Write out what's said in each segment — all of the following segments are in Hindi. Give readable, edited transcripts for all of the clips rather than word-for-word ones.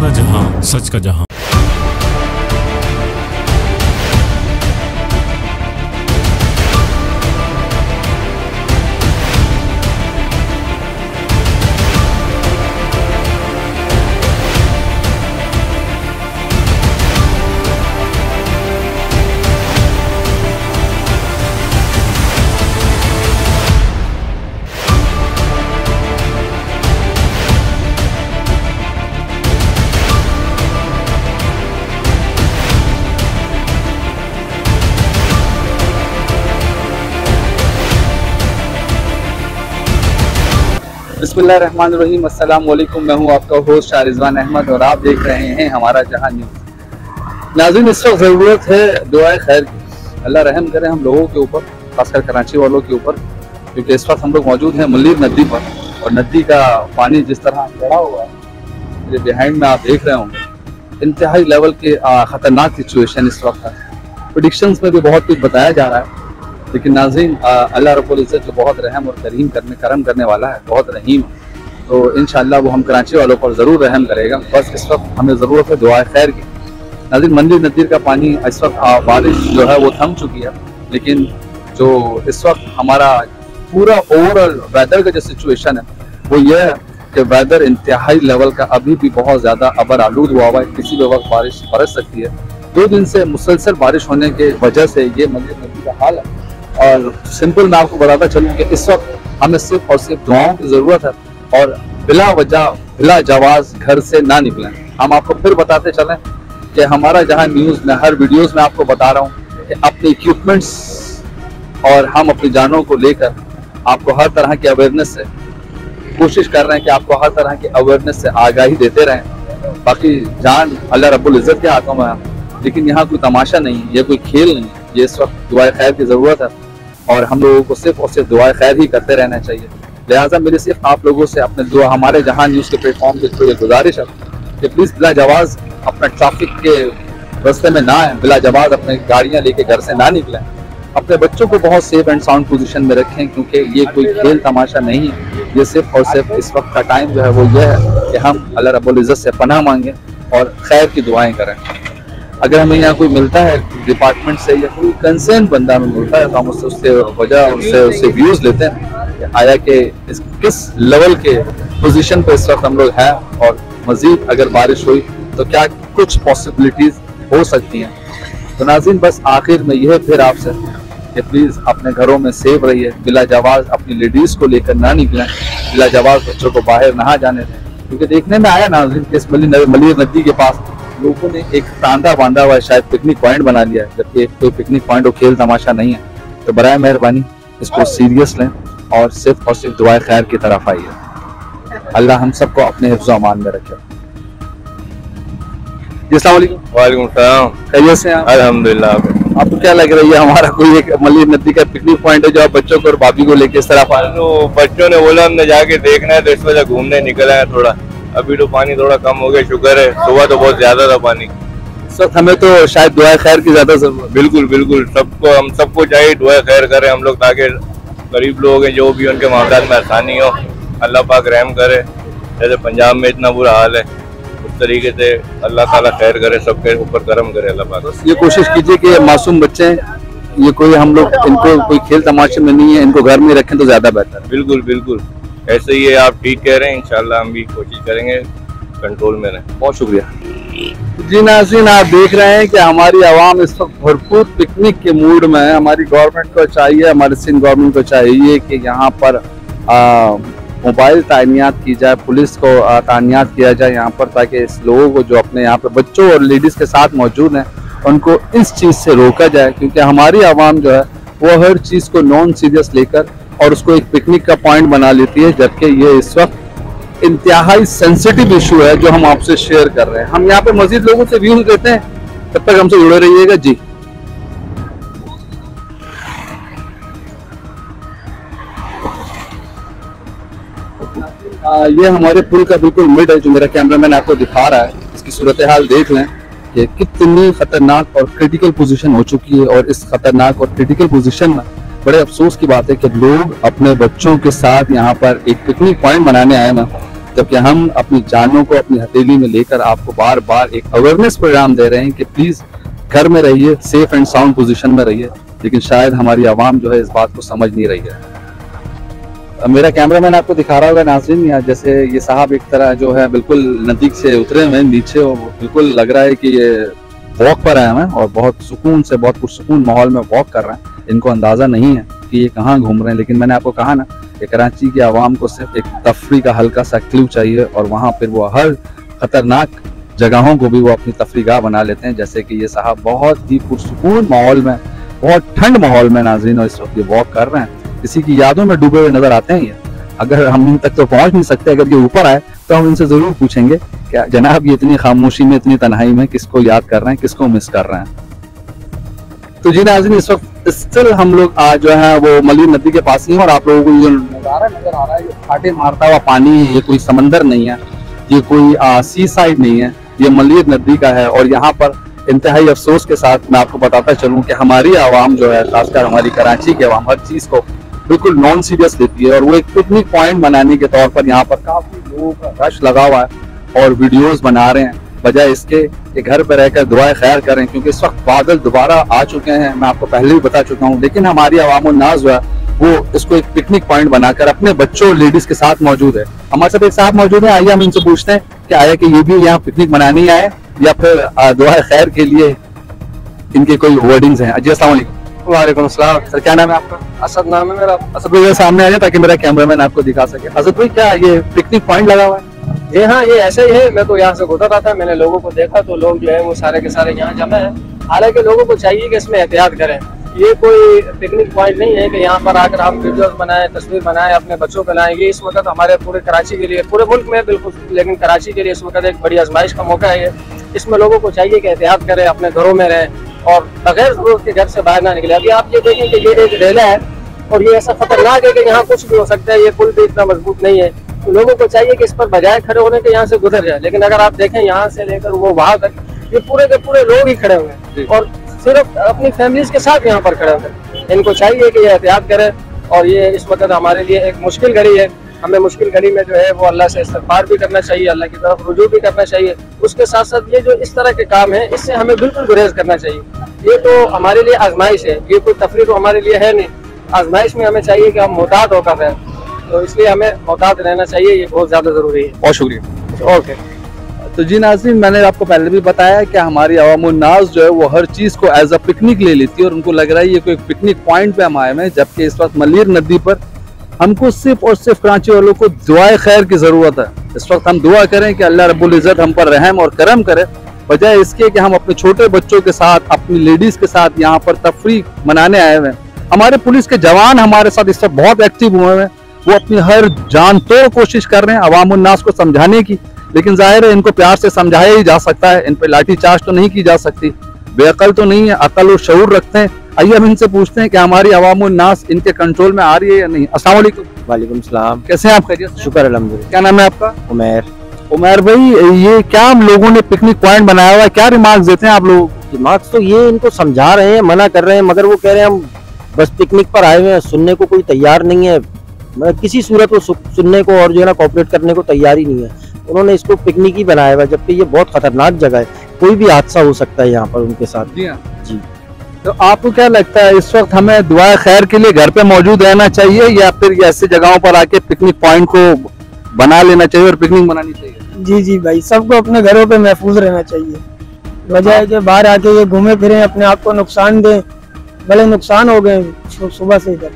हमारा जहां, सच का जहां। बिस्मिल्लाहिर्रहमानिर्रहीम, अस्सलाम वालेकुम। मैं हूं आपका होस्ट शाह रिजवान अहमद और आप देख रहे हैं हमारा जहां न्यूज़। नाज़रीन, इस वक्त ज़रूरत है दुआए खैर की। अल्लाह रहम करे हम लोगों के ऊपर, खासकर कराची वालों के ऊपर, क्योंकि इस वक्त हम लोग मौजूद हैं मुल्लीर नदी पर और नदी का पानी जिस तरह चढ़ा हुआ है, मेरे बिहाइंड में आप देख रहे होंगे, इंतहाई लेवल के ख़तरनाक सिचुएशन इस वक्त है। प्रेडिक्शंस में भी बहुत कुछ बताया जा रहा है, लेकिन नाज़रीन अल्लाह रब्बुल इज़्ज़त जो बहुत रहम और करम करने वाला है, बहुत रहीम, तो इंशाअल्लाह वो हम कराची वालों पर ज़रूर रहम करेगा। बस इस वक्त हमें ज़रूरत है दुआ खैर की। नाज़रीन, मुल्लीर नदी का पानी इस वक्त बारिश जो है वो थम चुकी है, लेकिन जो इस वक्त हमारा पूरा ओवरऑल वेदर का जो सिचुएशन है वो ये है कि वेदर इंतहाई लेवल का अभी भी बहुत ज़्यादा अबर आलूद हुआ है। किसी भी वक्त बारिश बरस सकती है। 2 दिन से मुसलसल बारिश होने के वजह से ये मुल्लीर नदी का हाल है। और सिंपल मैं आपको बताता चलूँ कि इस वक्त हमें सिर्फ और सिर्फ दुआओं की ज़रूरत है और बिला वजह बिला जवाज़ घर से ना निकलें। हम आपको फिर बताते चलें कि हमारा जहां न्यूज़ में हर वीडियोस में आपको बता रहा हूं कि अपने इक्विपमेंट्स और हम अपनी जानों को लेकर आपको हर तरह की अवेयरनेस से कोशिश कर रहे हैं कि आपको हर तरह की अवेयरनेस से आगाही देते रहें। बाकी जान अल्लाह रब्बुल इज़्ज़त के हाथों में है, लेकिन यहाँ कोई तमाशा नहीं, ये कोई खेल नहीं है। ये इस वक्त दुआ खैर की ज़रूरत है और हम लोगों को सिर्फ और सिर्फ दुआ खैर ही करते रहना चाहिए। लिहाजा मेरी सिर्फ आप लोगों से अपने दुआ हमारे जहां न्यूज़ के प्लेटफॉर्म के थ्रू गुजारिश है कि प्लीज़ बिला जवाज़ अपने ट्रैफिक के रास्ते में ना आए, बिला जवाज़ अपने गाड़ियां लेके घर से ना निकलें। अपने बच्चों को बहुत सेफ एंड साउंड पोजीशन में रखें, क्योंकि ये कोई खेल तमाशा नहीं है। ये सिर्फ और सिर्फ इस वक्त का टाइम जो है वो ये है कि हम अल्लाह रब्बुल इज़्ज़त से पनाह मांगें और खैर की दुआएँ करें। अगर हमें यहाँ कोई मिलता है डिपार्टमेंट से या कोई कंसर्न बंदा हमें मिलता है तो हम उससे व्यूज़ लेते हैं कि आया कि किस लेवल के पोजीशन पे इस वक्त हम लोग हैं और मज़ीद अगर बारिश हुई तो क्या कुछ पॉसिबिलिटीज़ हो सकती हैं। तो नाज़रीन, बस आखिर में यह फिर आपसे कि प्लीज़ अपने घरों में सेफ रहिए, बिला जवाज़ अपनी लेडीज़ को लेकर ना निकलें, बिला जवाज़ बच्चों को बाहर ना जाने दें। क्योंकि देखने में आया नाज़रीन कि इस मुल्लीर नदी के पास लोगों ने एक तांदा बांधा हुआ है, शायद पिकनिक पॉइंट बना लिया है, जबकि कोई पिकनिक पॉइंट और खेल तमाशा नहीं है। तो बराए मेहरबानी इसको सीरियस लें और सिर्फ दुआ खैर की तरफ आइए। अल्लाह हम सबको अपने हिफ्ज़ अमान में रखे। अस्सलाम वालेकुम। वालेकुम सलाम। खैरियत से हैं? अल्हम्दुलिल्लाह। आपको क्या लग रही है हमारा कोई एक मुल्लीर नदी का पिकनिक पॉइंट है जो आप बच्चों को और भाभी को लेके इस तरफ आए? तो बच्चों ने बोला हमने जाके देखना है तो इस वजह घूमने निकला है। थोड़ा अभी तो पानी थोड़ा कम हो गया, शुक्र है। सुबह तो बहुत ज्यादा था पानी। इस वक्त हमें तो शायद दुआ खैर की ज्यादा जरूरत है। बिल्कुल बिल्कुल, हम सबको चाहिए दुआ खैर करें हम लोग, ताकि गरीब लोग हैं जो भी उनके मामलात में आसानी हो, अल्लाह पाक रहम करे। जैसे पंजाब में इतना बुरा हाल है, उस तरीके से अल्लाह ताला खैर करे, सबके ऊपर करम करे अल्लाह पाक। ये कोशिश कीजिए कि मासूम बच्चे हैं, ये कोई हम लोग इनको कोई खेल तमाशे में नहीं है, इनको घर में रखें तो ज्यादा बेहतर है। बिल्कुल बिल्कुल, ऐसे ही है, आप ठीक कह रहे हैं। इंशाल्लाह हम भी कोशिश करेंगे कंट्रोल में रहें। बहुत शुक्रिया जी। नाज़रीन, आप देख रहे हैं कि हमारी आवाम इस वक्त भरपूर पिकनिक के मूड में है। हमारी गवर्नमेंट को चाहिए, हमारी सिंध गवर्नमेंट को चाहिए कि यहाँ पर मोबाइल तायनियात की जाए, पुलिस को तायनियात किया जाए यहाँ पर, ताकि इस लोगों को जो अपने यहाँ पर बच्चों और लेडीज़ के साथ मौजूद हैं उनको इस चीज़ से रोका जाए। क्योंकि हमारी आवाम जो है वो हर चीज़ को नॉन सीरियस लेकर और उसको एक पिकनिक का पॉइंट बना लेती है, जबकि ये इस वक्त इंतहाई सेंसिटिव इशू है जो हम आपसे शेयर कर रहे हैं। हम यहाँ पे मजीद लोगों से व्यूज देते हैं, तब तक हमसे जुड़े रहिएगा जी। ये हमारे पुल का बिल्कुल मिड है जो मेरा कैमरामैन आपको दिखा रहा है। इसकी सूरत हाल देख लें कि कितनी खतरनाक और क्रिटिकल पोजीशन हो चुकी है। और इस खतरनाक और क्रिटिकल पोजीशन में बड़े अफसोस की बात है कि लोग अपने बच्चों के साथ यहाँ पर एक पिकनिक पॉइंट बनाने आए हैं जबकि हम अपनी जानों को अपनी हथेली में लेकर आपको बार बार एक अवेयरनेस प्रोग्राम दे रहे हैं कि प्लीज घर में रहिए, सेफ एंड साउंड पोजीशन में रहिए, लेकिन शायद हमारी आवाम जो है इस बात को समझ नहीं रही है। मेरा कैमरामैन आपको दिखा रहा होगा नाज़रीन, या जैसे ये साहब एक तरह जो है बिल्कुल नदी से उतरे हुए नीचे, और बिल्कुल लग रहा है कि ये वॉक पर आए हैं और बहुत सुकून से, बहुत पुरसुकून माहौल में वॉक कर रहे हैं। इनको अंदाजा नहीं है कि ये कहाँ घूम रहे हैं, लेकिन मैंने आपको कहा ना कि कराची की आवाम को सिर्फ एक तफरी का हल्का सा क्लू चाहिए और वहाँ फिर वो हर खतरनाक जगहों को भी वो अपनी तफरीगाह बना लेते हैं। जैसे कि ये साहब बहुत ही पुरसुकून माहौल में, बहुत ठंड माहौल में नाज़रीन और इस वक्त ये वॉक कर रहे हैं, किसी की यादों में डूबे हुए नजर आते हैं। ये अगर हम इन तक तो पहुंच नहीं सकते, अगर ये ऊपर आए तो हम इनसे जरूर पूछेंगे क्या जनाब ये इतनी खामोशी में, इतनी तन्हाई में किसको याद कर रहे हैं, किसको मिस कर रहे हैं। तो जी नाज़रीन, इस वक्त स्टिल हम लोग आज जो है वो मलिर नदी के पास ही हैं और आप लोगों को ये नजारा नजर आ रहा है, ये फाटे मारता हुआ पानी है, ये कोई समंदर नहीं है, ये कोई सी साइड नहीं है, ये मलिर नदी का है। और यहाँ पर इंतहाई अफसोस के साथ मैं आपको बताता चलूँ कि हमारी आवाम जो है, खासकर हमारी कराची की आवाम, हर चीज को बिल्कुल नॉन सीरियस लेती है और वो एक पिकनिक पॉइंट बनाने के तौर पर यहाँ पर काफी लोगों का रश लगा हुआ है और वीडियोस बना रहे हैं, बजाय इसके कि घर पर रहकर दुआएं खैर करें, क्योंकि इस वक्त बादल दोबारा आ चुके हैं, मैं आपको पहले भी बता चुका हूँ। लेकिन हमारी आवाम नाज जो है वो इसको एक पिकनिक पॉइंट बनाकर अपने बच्चों और लेडीज के साथ मौजूद है। हमारे साथ एक साहब मौजूद है, आइए हम इनसे पूछते हैं कि आया कि ये भी यहाँ पिकनिक मनाने आए या फिर दुआएं खैर के लिए इनके कोई वर्डिंग्स हैं। जी अस्सलाम वालेकुम। वालेकुम अस्सलाम। सर क्या नाम है आपका? असद नाम है मेरा। असद भाई सामने आ जाए ताकि मेरा कैमरामैन आपको दिखा सके। असद भाई क्या ये पिकनिक पॉइंट लगा हुआ है? जी हाँ, ये ऐसे ही है। मैं तो यहाँ से गुजर रहा था, मैंने लोगों को देखा तो लोग जो है वो सारे के सारे यहाँ जमा है। हालांकि लोगों को चाहिए कि इसमें एहतियात करें। ये कोई पिकनिक पॉइंट नहीं है कि यहाँ पर आकर हम वीडियोस बनाएं, तस्वीर बनाएं, अपने बच्चों को लाएं। ये इस वक्त हमारे पूरे कराची के लिए, पूरे मुल्क में बिल्कुल, लेकिन कराची के लिए इस वक्त एक बड़ी आजमाइश का मौका है। इसमें लोगों को चाहिए कि एहतियात करें, अपने घरों में रहें और बगैर जरूरत के घर से बाहर ना निकले। अभी आप ये देखें कि ये एक रेला है और ये ऐसा खतरनाक है कि यहाँ कुछ भी हो सकता है। ये पुल भी इतना मजबूत नहीं है, तो लोगों को चाहिए कि इस पर बजाय खड़े होने के यहाँ से गुजर जाए। लेकिन अगर आप देखें यहाँ से लेकर वो वहां तक, ये पूरे के पूरे लोग ही खड़े हुए हैं और सिर्फ अपनी फैमिलीज के साथ यहाँ पर खड़े हुए हैं। इनको चाहिए कि ये एहतियात करें और ये इस वक्त हमारे लिए एक मुश्किल घड़ी है। हमें मुश्किल घड़ी में जो है वो अल्लाह से इस्तिग़फ़ार भी करना चाहिए, अल्लाह की तरफ रुजू भी करना चाहिए। उसके साथ साथ ये जो इस तरह के काम है, इससे हमें बिल्कुल गुरेज करना चाहिए। ये तो हमारे लिए आजमाइश है, ये कोई तफरीह तो हमारे लिए है नहीं। आजमाइश में हमें चाहिए कि हम मोहतात होकर रहें, तो इसलिए हमें मोहतात रहना चाहिए। ये बहुत ज्यादा जरूरी है। बहुत शुक्रिया। ओके। तो जी नाज़रीन, मैंने आपको पहले भी बताया कि हमारी अवामुन नाज़ जो है वो हर चीज़ को एज अ पिकनिक ले लेती है और उनको लग रहा है ये कोई पिकनिक पॉइंट पे हम आए हैं, जबकि इस वक्त मलिर नदी पर हमको सिर्फ और सिर्फ कराची वालों को दुआए खैर की ज़रूरत है। इस वक्त हम दुआ करें कि अल्लाह रब्बुल इज़्ज़त हम पर रहम और करम करे, बजाय इसके कि हम अपने छोटे बच्चों के साथ, अपनी लेडीज़ के साथ यहाँ पर तफरी मनाने आए हुए हैं। हमारे पुलिस के जवान हमारे साथ इस वक्त बहुत एक्टिव हुए हैं, वो अपनी हर जान तोड़ कोशिश कर रहे हैं अवामुन नास को समझाने की, लेकिन जाहिर है इनको प्यार से समझाया ही जा सकता है, इन पे लाठी चार्ज तो नहीं की जा सकती। बेअकल तो नहीं है, अकल और शऊर रखते हैं। आइए हम इनसे पूछते हैं कि हमारी अवामुन नास इनके कंट्रोल में आ रही है या नहीं। अस्सलाम वालेकुम। वालेकुम सलाम। कैसे हैं आप? खैरियत? शुक्र अल्हम्दुलिल्लाह। क्या नाम है आपका? उमैर। उमैर भाई, ये क्या हम लोगों ने पिकनिक पॉइंट बनाया हुआ है, क्या रिमार्क्स देते हैं आप लोग? रिमार्क्स तो ये इनको समझा रहे हैं, मना कर रहे हैं, मगर वो कह रहे हैं हम बस पिकनिक पर आए हुए हैं, सुनने को कोई तैयार नहीं है। मतलब किसी सूरत में सुनने को और जो है ना कोऑपरेट करने को तैयार ही नहीं है। उन्होंने इसको पिकनिक ही बनाया हुआ है, जबकि ये बहुत खतरनाक जगह है, कोई भी हादसा हो सकता है यहाँ पर उनके साथ। जी हाँ जी। तो आपको क्या लगता है इस वक्त हमें दुआ खैर के लिए घर पे मौजूद रहना चाहिए या फिर ऐसी जगहों पर आके पिकनिक पॉइंट को बना लेना चाहिए और पिकनिक बनानी चाहिए? जी जी भाई, सबको अपने घरों पे महफूज रहना चाहिए, बजाय के बाहर आके ये घूमे फिरे, अपने आप को नुकसान दें। भले नुकसान हो गए सुबह से इधर।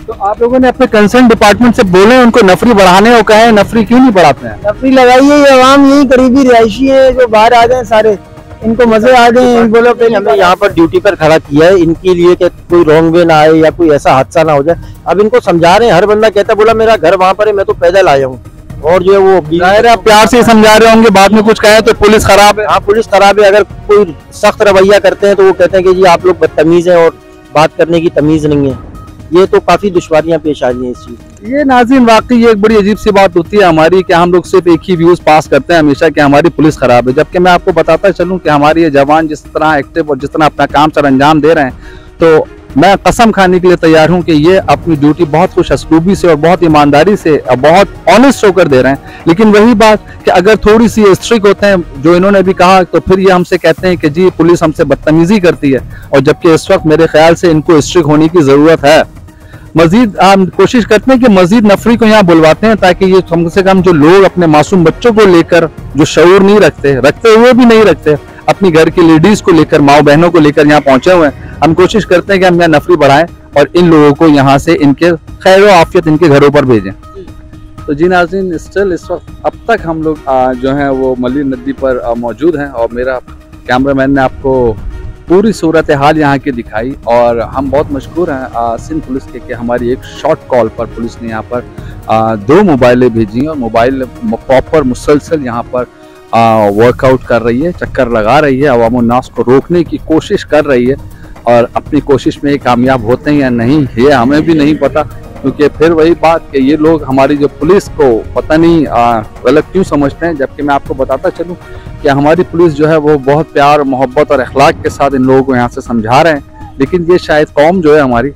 तो आप लोगों ने अपने कंसर्न डिपार्टमेंट से बोले उनको नफरी बढ़ाने को कहा है, नफरी क्यों नहीं बढ़ाते हैं? नफरी लगाइए, ये आवाम यही करीबी रिहायशी है जो बाहर आ गए सारे, इनको मजे आ गए। बोलो हमें यहाँ पर ड्यूटी पर खड़ा किया है इनके लिए कि कोई रॉन्ग वे ना आए या कोई ऐसा हादसा ना हो जाए। अब इनको समझा रहे हैं, हर बंदा कहता बोला मेरा घर वहाँ पर है, मैं तो पैदल आया हूँ। और जो है वो आप प्यार से समझा रहे होंगे, बाद में कुछ कहे तो पुलिस खराब है। हाँ, पुलिस खराब है। अगर कोई सख्त रवैया करते हैं तो वो कहते हैं कि जी आप लोग बदतमीज हैं और बात करने की तमीज नहीं है। ये तो काफी दुश्वारियां पेश आ रही हैं इस चीज। ये नाज़रीन वाकई ये एक बड़ी अजीब सी बात होती है हमारी कि हम लोग सिर्फ एक ही व्यूज पास करते हैं हमेशा कि हमारी पुलिस खराब है, जबकि मैं आपको बताता चलूं कि हमारे ये जवान जिस तरह एक्टिव और जिस तरह अपना काम सर अंजाम दे रहे हैं, तो मैं कसम खाने के लिए तैयार हूं कि ये अपनी ड्यूटी बहुत खुश असलूबी से और बहुत ईमानदारी से और बहुत ऑनेस्ट होकर दे रहे हैं। लेकिन वही बात कि अगर थोड़ी सी स्ट्रिक्ट होते हैं जो इन्होंने भी कहा, तो फिर ये हमसे कहते हैं कि जी पुलिस हमसे बदतमीजी करती है, और जबकि इस वक्त मेरे ख्याल से इनको स्ट्रिक्ट होने की जरूरत है। मजीद हम कोशिश करते हैं कि मजीद नफरी को यहाँ बुलवाते हैं ताकि ये कम से कम जो लोग अपने मासूम बच्चों को लेकर जो शऊर नहीं रखते हुए भी नहीं रखते, अपनी घर की लेडीज को लेकर, माओ बहनों को लेकर यहाँ पहुंचे हुए हैं, हम कोशिश करते हैं कि हम यहाँ नफरी बढ़ाएं और इन लोगों को यहाँ से इनके खैर व आफियत इनके घरों पर भेजें। तो जी नाज़रीन, स्टिल इस वक्त अब तक हम लोग जो हैं वो मल्ली नदी पर मौजूद हैं और मेरा कैमरामैन ने आपको पूरी सूरत हाल यहाँ की दिखाई। और हम बहुत मशकूर हैं सिंध पुलिस के कि हमारी एक शॉर्ट कॉल पर पुलिस ने यहाँ पर 2 मोबाइलें भेजी और मोबाइल प्रॉपर मुसलसल यहाँ पर वर्कआउट कर रही है, चक्कर लगा रही है, अवाम उन्नास को रोकने की कोशिश कर रही है। और अपनी कोशिश में कामयाब होते हैं या नहीं ये हमें भी नहीं पता, क्योंकि फिर वही बात कि ये लोग हमारी जो पुलिस को पता नहीं गलत क्यों समझते हैं। जबकि मैं आपको बताता चलूं कि हमारी पुलिस जो है वो बहुत प्यार, मोहब्बत और अखलाक के साथ इन लोगों को यहाँ से समझा रहे हैं। लेकिन ये शायद कौम जो है हमारी,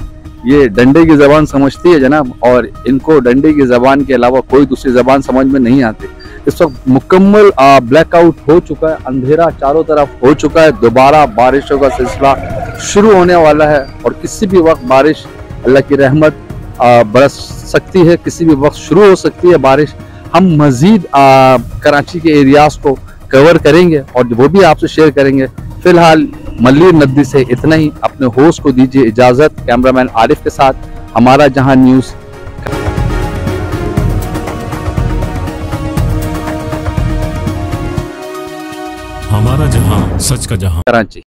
ये डंडे की ज़बान समझती है जनाब, और इनको डंडे की ज़बान के अलावा कोई दूसरी ज़बान समझ में नहीं आती। इस वक्त मुकम्मल ब्लैकआउट हो चुका है, अंधेरा चारों तरफ हो चुका है, दोबारा बारिशों का सिलसिला शुरू होने वाला है और किसी भी वक्त बारिश, अल्लाह की रहमत बरस सकती है, किसी भी वक्त शुरू हो सकती है बारिश। हम मज़ीद कराची के एरियाज़ को कवर करेंगे और वो भी आपसे शेयर करेंगे। फिलहाल मल्ली नदी से इतना ही। अपने होस्ट को दीजिए इजाज़त, कैमरामैन आरिफ के साथ हमारा जहां न्यूज़ हमारा जहां, सच का जहां, कराची।